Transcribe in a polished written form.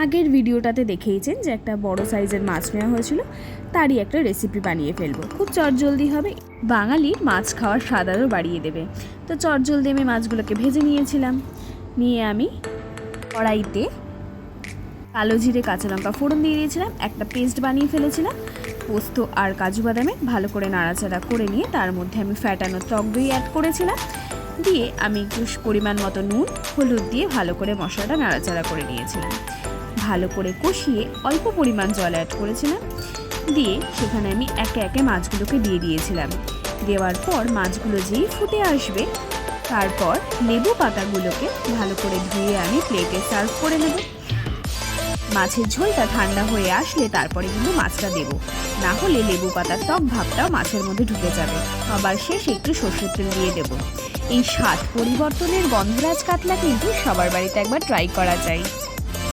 আগের ভিডিওটাতে দেখেইছেন যে একটা বড় সাইজের মাছ নেওয়া হয়েছিল, তারই একটা রেসিপি বানিয়ে ফেলবো। খুব চটজলদি হবে, বাঙালির মাছ খাওয়ার স্বাদ আরও বাড়িয়ে দেবে। তো চটজলদি আমি মাছগুলোকে ভেজে নিয়েছিলাম। নিয়ে আমি কড়াইতে কালো জিরে কাঁচা লঙ্কা ফোড়ন দিয়ে দিয়েছিলাম, একটা পেস্ট বানিয়ে ফেলেছিলাম পোস্ত আর কাজু বাদামে। ভালো করে নাড়াচাড়া করে নিয়ে তার মধ্যে আমি ফ্যাটানো টক দই অ্যাড করেছিলাম, দিয়ে আমি একটু পরিমাণ মতো নুন হলুদ দিয়ে ভালো করে মশলাটা নাড়াচাড়া করে নিয়েছিলাম। ভালো করে কষিয়ে অল্প পরিমাণ জল অ্যাড করেছিলাম, দিয়ে সেখানে আমি একে একে মাছগুলোকে দিয়ে দিয়েছিলাম। দেওয়ার পর মাছগুলো যেই ফুটে আসবে, তারপর লেবু পাতাগুলোকে ভালো করে ধুয়ে আমি প্লেটে সার্ভ করে নেব। মাছের ঝোলটা ঠান্ডা হয়ে আসলে তারপরে কিন্তু মাছটা দেব, না হলে লেবু পাতার টক ভাবটাও মাছের মধ্যে ঢুকে যাবে। আবার শেষে একটু সর্ষের তেল দিয়ে দেব। এই স্বাদ পরিবর্তনের গন্ধরাজ কাতলা কিন্তু সবার বাড়িতে একবার ট্রাই করা যায়।